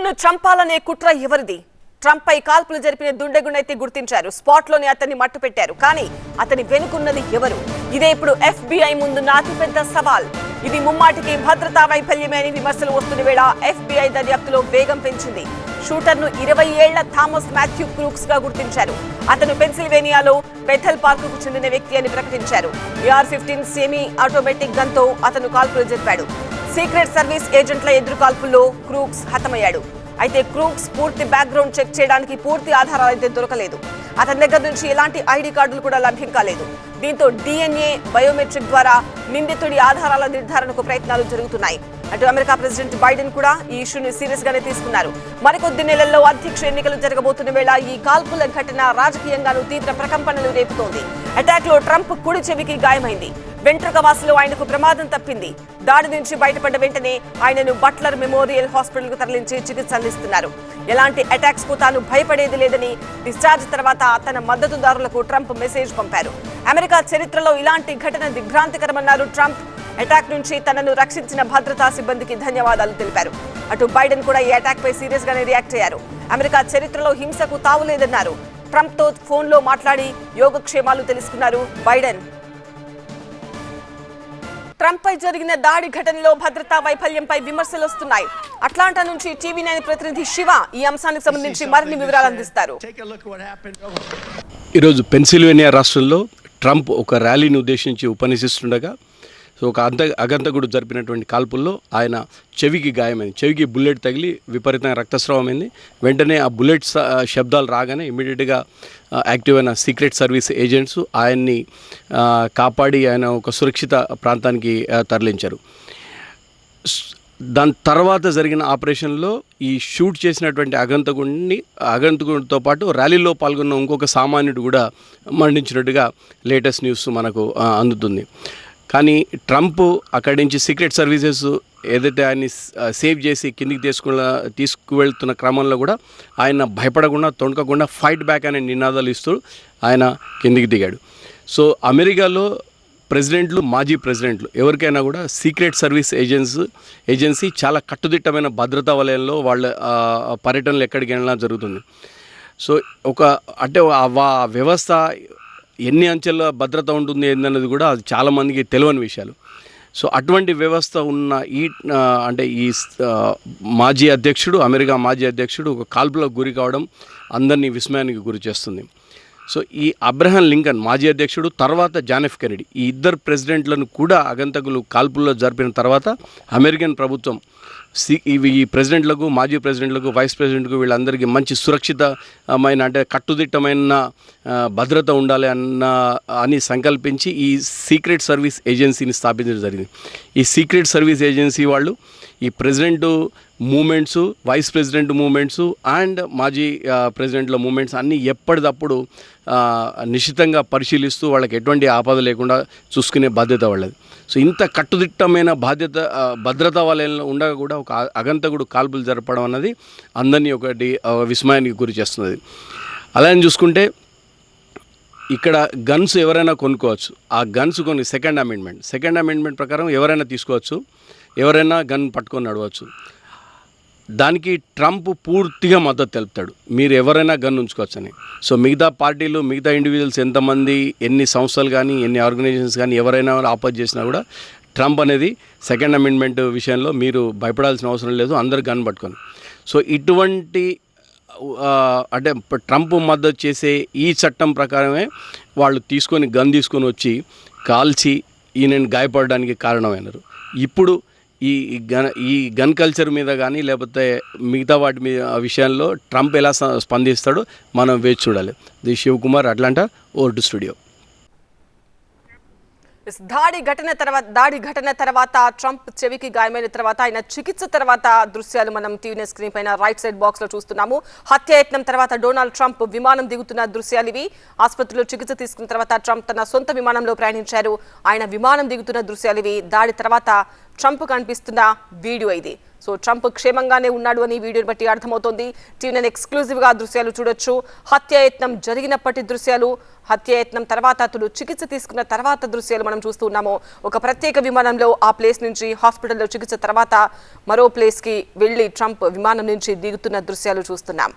ట్రంప్ను చంపాలనే కుట్ర ఎవరిది? ట్రంప్ పై కాల్పులు జరిపిన దుండగునైతే గుర్తించారు. స్పాట్ లోనే అతన్ని మట్టు పెట్టారు. కానీ అతని వెనుకున్నది ఎవరు? ఇదే ఇప్పుడు FBI ముందున్న అతిపెద్ద సవాల్. ఇది ముమ్మాటికి భద్రతా వైఫల్యమే అని విమర్శలు వస్తున్న వేళ FBI దర్యాప్తులో వేగం పెంచింది. షూటర్ను 20 ఏళ్ల థామస్ మాథ్యూ క్రూక్స్ గా గుర్తించారు. అతను పెన్సిల్వేనియాలో బెథెల్ పార్క్ కు చెందిన వ్యక్తి అని ప్రకటించారు. AR-15 సెమీ ఆటోమేటిక్ గన్ తో అతను కాల్పులు జరిపాడు. సీక్రెట్ సర్వీస్ ఏజెంట్ల ఎదురు కాల్పుల్లో క్రూక్స్ హతమయ్యాడు. అయితే క్రూక్స్ పూర్తి బ్యాక్గ్రౌండ్ చెక్ చేయడానికి పూర్తి ఆధారాలు అయితే దొరకలేదు. అతని దగ్గర నుంచి ఎలాంటి ఐడి కార్డులు కూడా లభ్యం కాలేదు. దీంతో DNA బయోమెట్రిక్ ద్వారా నిందితుడి ఆధారాల నిర్ధారణకు ప్రయత్నాలు జరుగుతున్నాయి. అటు అమెరికా ప్రెసిడెంట్ బైడెన్ కూడా ఈ ఇష్యూని సీరియస్ గానే తీసుకున్నారు. మరికొద్ది నెలల్లో అధ్యక్ష ఎన్నికలు జరగబోతున్న వేళ ఈ కాల్పుల ఘటన రాజకీయంగానూ తీవ్ర ప్రకంపనలు రేపుతోంది. అటాక్ లో ట్రంప్ కుడి చెవికి గాయమైంది. వెంట్రుక వాసులో ఆయనకు ప్రమాదం తప్పింది. దాడి నుంచి బయటపడ్డ వెంటనే ఆయనను బట్లర్ మెమోరియల్ హాస్పిటల్ కు తరలించి చికిత్స అందిస్తున్నారు. ఎలాంటి అటాక్స్ కు తాను భయపడేది లేదని డిశ్చార్జ్ తర్వాత తన మద్దతుదారులకు ట్రంప్ మెసేజ్ పంపారు. అమెరికా చరిత్రలో ఇలాంటి ఘటన దిగ్భ్రాంతికరమన్నారు ట్రంప్. అటాక్ నుంచి తనను రక్షించిన భద్రతా సిబ్బందికి ధన్యవాదాలు తెలిపారు. అటు బైడెన్ కూడా ఈ అటాక్ పై సీరియస్ గానే రియాక్ట్ అయ్యారు. అమెరికా చరిత్రలో హింసకు తావులేదన్నారు. ట్రంప్ తో ఫోన్ లో మాట్లాడి యోగక్షేమాలు తెలుసుకున్నారు బైడెన్. ట్రంప్ పై జరిగిన దాడి ఘటనలో భద్రతా వైఫల్యంపై విమర్శలు వస్తున్నాయి. అట్లాంటా నుంచి TV9 ప్రతినిధి శివ ఈ అంశానికి సంబంధించి మరిన్ని వివరాలు అందిస్తారు. ఈరోజు పెన్సిల్వేనియా రాష్ట్రంలో ట్రంప్ ఒక ర్యాలీని ఉద్దేశించి ఉపన్యసిస్తుండగా ఒక అగంతకుడు జరిపినటువంటి కాల్పుల్లో ఆయన చెవికి గాయమైంది. చెవికి బుల్లెట్ తగిలి విపరీతంగా రక్తస్రావమైంది. వెంటనే ఆ బుల్లెట్ శబ్దాలు రాగానే ఇమ్మీడియట్గా యాక్టివ్ అయిన సీక్రెట్ సర్వీస్ ఏజెంట్స్ ఆయన్ని కాపాడి ఆయన ఒక సురక్షిత ప్రాంతానికి తరలించారు. దాని తర్వాత జరిగిన ఆపరేషన్లో ఈ షూట్ చేసినటువంటి అగంతకుడితో పాటు ర్యాలీలో పాల్గొన్న ఇంకొక సామాన్యుడు కూడా మరణించినట్టుగా లేటెస్ట్ న్యూస్ మనకు అందుతుంది. కానీ ట్రంప్ అక్కడి నుంచి సీక్రెట్ సర్వీసెస్ ఏదైతే ఆయన్ని సేవ్ చేసి కిందికి తీసుకువెళ్తున్న క్రమంలో కూడా ఆయన భయపడకుండా తొణకకుండా ఫైట్ బ్యాక్ అనే నినాదాలు ఇస్తూ ఆయన కిందికి దిగాడు. సో అమెరికాలో ప్రెసిడెంట్లు, మాజీ ప్రెసిడెంట్లు ఎవరికైనా కూడా సీక్రెట్ సర్వీస్ ఏజెన్సీ చాలా కట్టుదిట్టమైన భద్రతా వలయంలో వాళ్ళ పర్యటనలు ఎక్కడికి వెళ్ళినా జరుగుతుంది. సో ఆ వ్యవస్థ ఎన్ని అంచెల భద్రత ఉంటుంది ఏందన్నది కూడా అది చాలామందికి తెలియని విషయాలు. సో అటువంటి వ్యవస్థ ఉన్న ఈ అమెరికా మాజీ అధ్యక్షుడు ఒక కాల్పులకు గురి కావడం అందరినీ విస్మయానికి గురి చేస్తుంది. సో ఈ అబ్రహం లింకన్ మాజీ అధ్యక్షుడు, తర్వాత జాన్ ఎఫ్ కెనడీ, ఈ ఇద్దరు ప్రెసిడెంట్లను కూడా అగంతకులు కాల్పుల్లో జరిపిన తర్వాత అమెరికన్ ప్రభుత్వం ఈ ప్రెసిడెంట్లకు, మాజీ ప్రెసిడెంట్లకు, వైస్ ప్రెసిడెంట్కు వీళ్ళందరికీ మంచి సురక్షితమైన భద్రత భద్రత ఉండాలి అని సంకల్పించి ఈ సీక్రెట్ సర్వీస్ ఏజెన్సీని స్థాపించడం జరిగింది. ఈ సీక్రెట్ సర్వీస్ ఏజెన్సీ వాళ్ళు ఈ president movements, vice president movements and మాజీ ప్రెసిడెంట్ల మూమెంట్స్ అన్నీ ఎప్పటికప్పుడు నిశ్చితంగా పరిశీలిస్తూ వాళ్ళకి ఎటువంటి ఆపద లేకుండా చూసుకునే బాధ్యత వాళ్ళది. సో ఇంత కట్టుదిట్టమైన భద్రతా వలయంలో ఉండగా కూడా ఒక అగంతకుడు కాల్పులు జరపడం అన్నది అందరినీ విస్మయానికి గురి చేస్తున్నది. అలానే చూసుకుంటే ఇక్కడ గన్స్ ఎవరైనా కొనుక్కోవచ్చు. ఆ గన్స్ సెకండ్ అమెండ్మెంట్ ప్రకారం ఎవరైనా తీసుకోవచ్చు, ఎవరైనా గన్ పట్టుకొని నడవచ్చు. దానికి ట్రంప్ పూర్తిగా మద్దతు తెలుపుతాడు, మీరు ఎవరైనా గన్ ఉంచుకోవచ్చని. సో మిగతా పార్టీలు, మిగతా ఇండివిజువల్స్ ఎంతమంది, ఎన్ని సంస్థలు కానీ, ఎన్ని ఆర్గనైజేషన్స్ కానీ ఎవరైనా ఆపోజ్ చేసినా కూడా ట్రంప్ అనేది సెకండ్ అమెండ్మెంట్ విషయంలో మీరు భయపడాల్సిన అవసరం లేదు, అందరు గన్ పట్టుకొని. సో ఇటువంటి ట్రంప్ మద్దతు చేసే ఈ చట్టం ప్రకారమే వాళ్ళు గన్ తీసుకొని వచ్చి కాల్చి ఈయనని గాయపడడానికి కారణమైనారు. ఇప్పుడు ఈ గన్ కల్చర్ మీద కానీ లేకపోతే మిగతా వాటి మీద విషయాల్లో ట్రంప్ ఎలా స్పందిస్తాడో మనం వేచి చూడాలి. D Shivakumar, Atlanta, over to studio. దాడి ఘటన తర్వాత ట్రంప్ చెవికి గాయమైన తర్వాత ఆయన చికిత్స తర్వాత దృశ్యాలు మనం TV9 స్క్రీన్ పైన రైట్ సైడ్ బాక్స్ లో చూస్తున్నాము. హత్యాయత్నం తర్వాత డొనాల్డ్ ట్రంప్ విమానం దిగుతున్న దృశ్యాలు ఇవి. ఆసుపత్రిలో చికిత్స తీసుకున్న తర్వాత ట్రంప్ తన సొంత విమానంలో ప్రయాణించారు. ఆయన విమానం దిగుతున్న దృశ్యాలు ఇవి. దాడి తర్వాత ట్రంప్ కనిపిస్తున్న వీడియో ఇది. సో ట్రంప్ క్షేమంగానే ఉన్నాడు అని వీడియోని బట్టి అర్థమవుతోంది. టీవీ9 ఎక్స్క్లూజివ్గా దృశ్యాలు చూడొచ్చు. హత్యాయత్నం జరిగినప్పటి దృశ్యాలు, హత్యాయత్నం తర్వాత అతడు చికిత్స తీసుకున్న తర్వాత దృశ్యాలు మనం చూస్తూ ఉన్నాము. ఒక ప్రత్యేక విమానంలో ఆ ప్లేస్ నుంచి హాస్పిటల్లో చికిత్స తర్వాత మరో ప్లేస్కి వెళ్ళి ట్రంప్ విమానం నుంచి దిగుతున్న దృశ్యాలు చూస్తున్నాం.